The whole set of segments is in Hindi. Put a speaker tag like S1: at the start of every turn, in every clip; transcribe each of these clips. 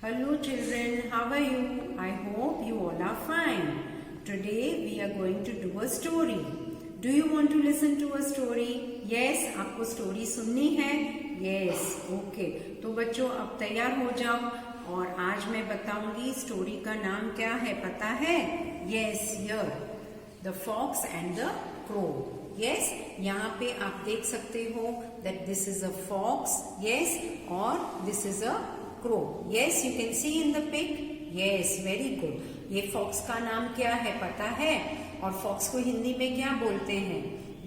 S1: Hello children, how are you? I hope you all are fine. Today we are going to do a story. Do you want to listen to a story? Yes, आपको स्टोरी सुननी है? Yes, okay. तो बच्चों अब तैयार हो जाओ और आज मैं बताऊंगी स्टोरी का नाम क्या है पता है? Yes, here. The Fox and the Crow. Yes, यहाँ पे आप देख सकते हो that this is a fox. Yes, और this is a crow. Yes, you can see in the pic. Yes, very good. ये fox का नाम क्या है पता है? और fox को हिंदी में क्या बोलते हैं?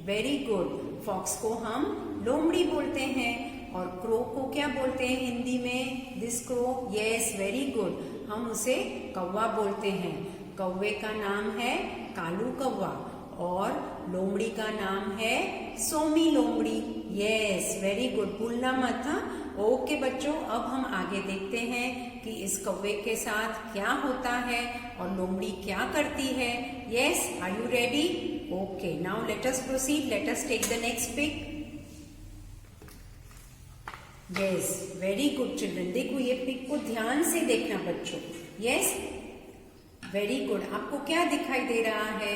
S1: Very good. fox को हम लोमड़ी बोलते हैं और crow को क्या बोलते हैं हिंदी में? This crow. Yes, very good. हम उसे कौवा बोलते हैं. कौवे का नाम है कालू कौवा और लोमड़ी का नाम है सोमी लोमड़ी. Yes, very good. भूलना मत. था ओके बच्चों, अब हम आगे देखते हैं कि इस कौवे के साथ क्या होता है और लोमड़ी क्या करती है. Yes, are you ready? Okay, now let us proceed. Let us take the next pic. Yes, very good children. देखो ये पिक को ध्यान से देखना बच्चों. Yes, very good. आपको क्या दिखाई दे रहा है?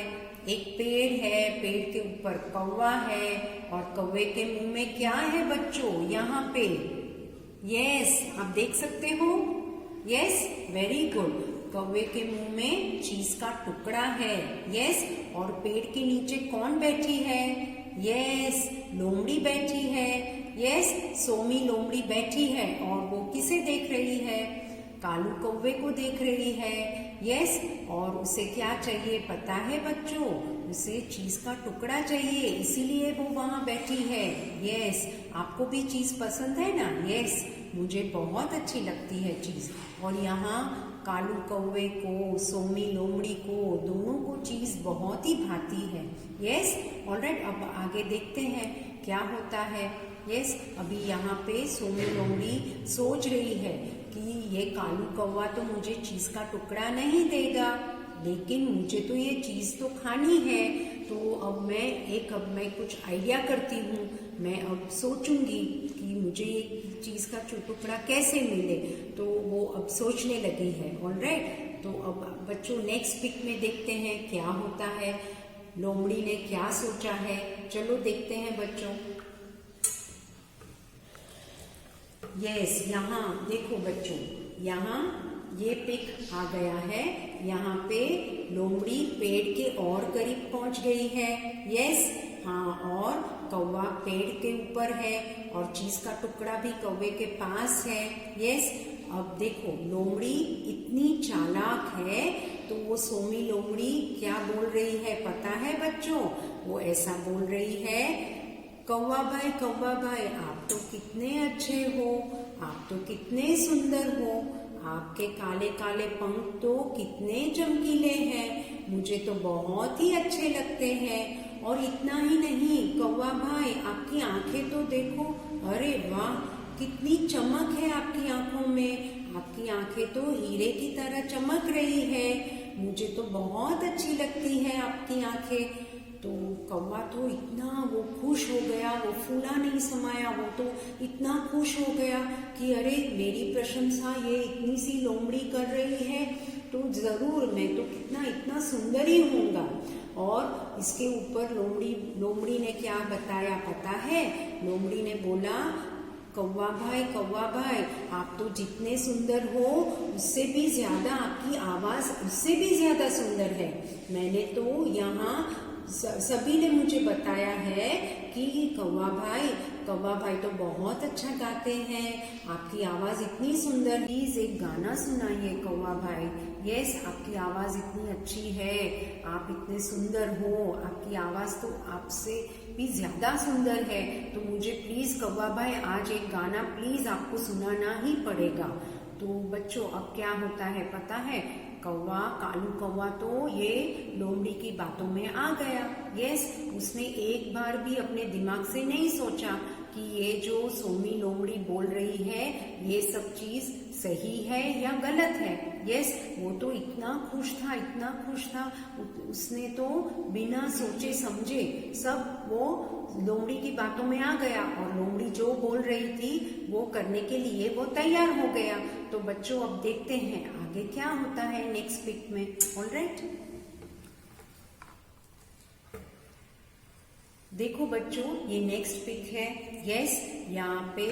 S1: एक पेड़ है, पेड़ के ऊपर कौवा है और कौवे के मुंह में क्या है बच्चों? यहाँ पे यस, आप देख सकते हो. Yes, very good. कौवे के मुंह में चीज का टुकड़ा है. यस, और पेड़ के नीचे कौन बैठी है? यस, लोमड़ी बैठी है. यस, सोमी लोमड़ी बैठी है और वो किसे देख रही है? कालू कौवे को देख रही है. यस, और उसे क्या चाहिए पता है बच्चों? उसे चीज का टुकड़ा चाहिए, इसीलिए वो वहां बैठी है. यस, आपको भी चीज पसंद है ना? यस, मुझे बहुत अच्छी लगती है चीज. और यहाँ कालू कौवे को, सोमी लोमड़ी को, दोनों को चीज बहुत ही भाती है. Yes, alright. अब आगे देखते हैं क्या होता है. यस, अभी यहाँ पे सोमी लोमड़ी सोच रही है कि ये कालू कौवा तो मुझे चीज का टुकड़ा नहीं देगा, लेकिन मुझे तो ये चीज तो खानी है. तो अब मैं कुछ आइडिया करती हूँ. मैं अब सोचूंगी कि मुझे ये चीज का टुकड़ा कैसे मिले. तो वो अब सोचने लगी है. ऑलराइट. तो अब बच्चों नेक्स्ट पिक में देखते हैं क्या होता है. लोमड़ी ने क्या सोचा है, चलो देखते हैं बच्चों. यस, यहाँ देखो बच्चों, यहाँ ये पिक आ गया है. यहाँ पे लोमड़ी पेड़ के और करीब पहुंच गई है. यस, हाँ, और कौवा पेड़ के ऊपर है और चीज का टुकड़ा भी कौवे के पास है. यस, अब देखो लोमड़ी इतनी चालाक है तो वो सोमी लोमड़ी क्या बोल रही है पता है बच्चों? वो ऐसा बोल रही है, कौवा भाई आप तो कितने अच्छे हो, आप तो कितने सुंदर हो, आपके काले काले पंख तो कितने चमकीले हैं, मुझे तो बहुत ही अच्छे लगते हैं. और इतना ही नहीं कौवा भाई, आपकी आंखें तो देखो, अरे वाह कितनी चमक है आपकी आंखों में, आपकी आंखें तो हीरे की तरह चमक रही है, मुझे तो बहुत अच्छी लगती है आपकी आंखें. तो कौवा तो इतना वो खुश हो गया, वो फूला नहीं समाया, वो तो इतना खुश हो गया कि अरे मेरी प्रशंसा ये इतनी सी लोमड़ी कर रही है तो जरूर मैं तो इतना सुंदर ही होऊंगा. और इसके ऊपर लोमड़ी ने क्या बताया पता है? लोमड़ी ने बोला, कौवा भाई आप तो जितने सुंदर हो उससे भी ज्यादा आपकी आवाज उससे भी ज्यादा सुंदर है. मैंने तो यहाँ सभी ने मुझे बताया है कि कौवा भाई तो बहुत अच्छा गाते हैं, आपकी आवाज इतनी सुंदर. प्लीज एक गाना सुनाइए कौवा भाई. यस, आपकी आवाज इतनी अच्छी है, आप इतने सुंदर हो, आपकी आवाज तो आपसे भी ज्यादा सुंदर है, तो मुझे प्लीज कौवा भाई आज एक गाना प्लीज आपको सुनाना ही पड़ेगा. तो बच्चों अब क्या होता है पता है? कालू कौवा तो ये लोमड़ी की बातों में आ गया. यस, उसने एक बार भी अपने दिमाग से नहीं सोचा कि ये जो सोमी लोमड़ी बोल रही है ये सब चीज सही है या गलत है। यस, वो तो इतना खुश था, उसने तो बिना सोचे समझे सब वो लोमड़ी की बातों में आ गया और लोमड़ी जो बोल रही थी वो करने के लिए वो तैयार हो गया। तो बच्चों अब देखते हैं आगे क्या होता है नेक्स्ट पिक में। ऑलराइट, देखो बच्चों ये नेक्स्ट पिक है। यस, यहाँ पे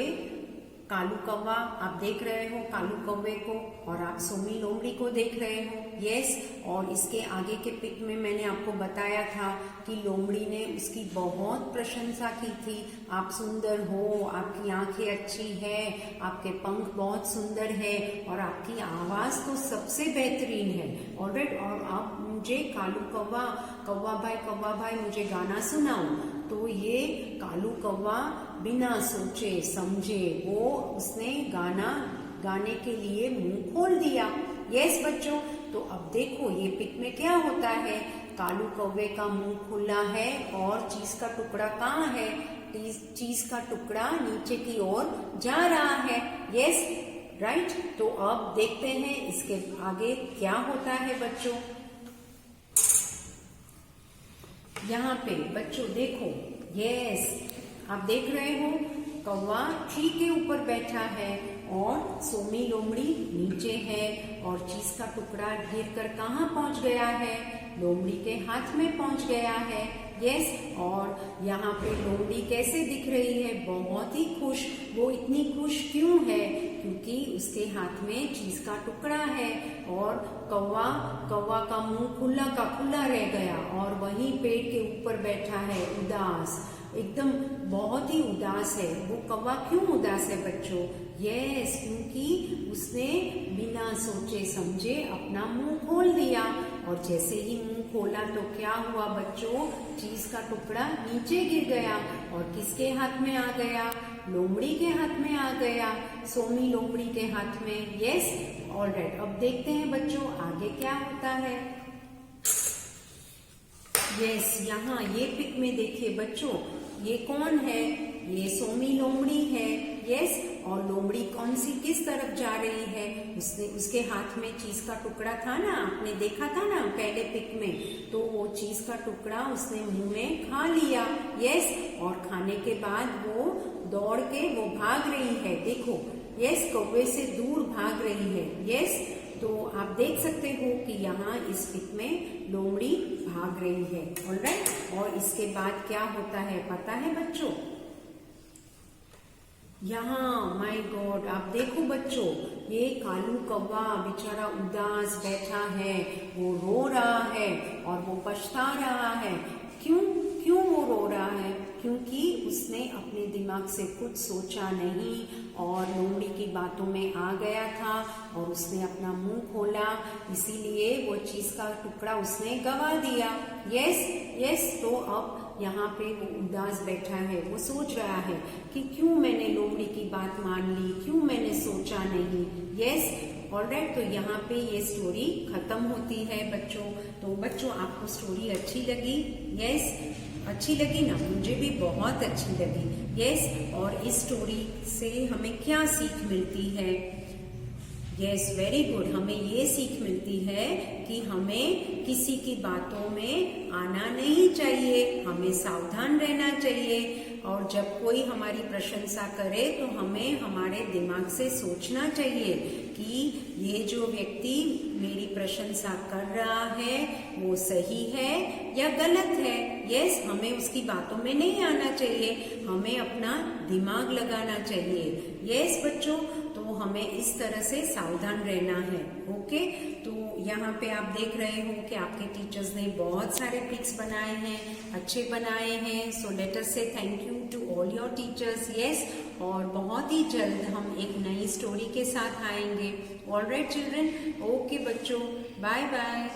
S1: कालू कौवा आप देख रहे हो, कालू कौवे को, और आप सोमी लोमड़ी को देख रहे हो। यस, और इसके आगे के पिक में मैंने आपको बताया था कि लोमड़ी ने उसकी बहुत प्रशंसा की थी। आप सुंदर हो, आपकी आंखें अच्छी है, आपके पंख बहुत सुंदर है और आपकी आवाज तो सबसे बेहतरीन है। ऑलराइट, और आप मुझे कालू कौवा भाई मुझे गाना सुनाओ। तो ये कालू कौवा बिना सोचे समझे वो उसने गाने के लिए मुंह खोल दिया। यस बच्चों, तो अब देखो ये पिक में क्या होता है। कालू कौवे का मुंह खुला है और चीज का टुकड़ा कहाँ है? चीज का टुकड़ा नीचे की ओर जा रहा है। यस राइट, तो अब देखते हैं इसके आगे क्या होता है बच्चों। यहाँ पे बच्चों देखो, यस आप देख रहे हो कौवा ट्री के ऊपर बैठा है और सोमी लोमड़ी नीचे है और चीज का टुकड़ा गिर कर कहाँ पहुंच गया है? लोमड़ी के हाथ में पहुंच गया है। यस, और यहाँ पे लोमड़ी कैसे दिख रही है? बहुत ही खुश। वो इतनी खुश क्यों है? क्योंकि उसके हाथ में चीज का टुकड़ा है और कौवा का मुंह खुला का खुला रह गया और वहीं पेड़ के ऊपर बैठा है उदास, एकदम बहुत ही उदास है। वो कौवा क्यों उदास है बच्चों? यस, क्योंकि उसने बिना सोचे समझे अपना मुंह खोल दिया और जैसे ही मुंह खोला तो क्या हुआ बच्चों? चीज का टुकड़ा नीचे गिर गया और किसके हाथ में आ गया? लोमड़ी के हाथ में आ गया, सोमी लोमड़ी के हाथ में। यस ऑलराइट, अब देखते हैं बच्चों आगे क्या होता है। यस, यहाँ ये पिक में देखिए बच्चों, ये कौन है? ये सोमी लोमड़ी है। यस, और लोमड़ी कौन सी किस तरफ जा रही है? उसके हाथ में चीज का टुकड़ा था ना, आपने देखा था ना पहले पिक में, तो वो चीज का टुकड़ा उसने मुंह में खा लिया। यस, और खाने के बाद वो दौड़ के वो भाग रही है। देखो यस, कौवे से दूर भाग रही है। यस, तो आप देख सकते हो कि यहाँ इस पिक में लोमड़ी भाग रही है। ऑलराइट, और इसके बाद क्या होता है पता है बच्चों? यहाँ माय गॉड, आप देखो बच्चों, ये कालू कौवा बेचारा उदास बैठा है, वो रो रहा है और वो पछता रहा है। क्यों वो रो रहा है? क्योंकि उसने अपने दिमाग से कुछ सोचा नहीं और लोमड़ी की बातों में आ गया था और उसने अपना मुंह खोला, इसीलिए वो चीज का टुकड़ा उसने गवा दिया। यस, तो अब यहाँ पे वो उदास बैठा है, वो सोच रहा है कि क्यों मैंने लोमड़ी की बात मान ली, क्यों मैंने सोचा नहीं। यस ऑलराइट, तो यहाँ पे ये स्टोरी खत्म होती है बच्चों। तो बच्चों आपको स्टोरी अच्छी लगी? यस, अच्छी लगी ना? मुझे भी बहुत अच्छी लगी। यस, और इस स्टोरी से हमें क्या सीख मिलती है? यस वेरी गुड, हमें ये सीख मिलती है कि हमें किसी की बातों में आना नहीं चाहिए, हमें सावधान रहना चाहिए और जब कोई हमारी प्रशंसा करे तो हमें हमारे दिमाग से सोचना चाहिए कि ये जो व्यक्ति मेरी प्रशंसा कर रहा है वो सही है या गलत है। यस, हमें उसकी बातों में नहीं आना चाहिए, हमें अपना दिमाग लगाना चाहिए। यस बच्चों, तो हमें इस तरह से सावधान रहना है। ओके, तो यहाँ पे आप देख रहे हो कि आपके टीचर्स ने बहुत सारे पिक्स बनाए हैं, अच्छे बनाए हैं। सो let us say thank you to all your teachers. Yes, और बहुत ही जल्द हम एक नई स्टोरी के साथ आएंगे। ऑलराइट चिल्ड्रन, ओके बच्चों, बाय बाय।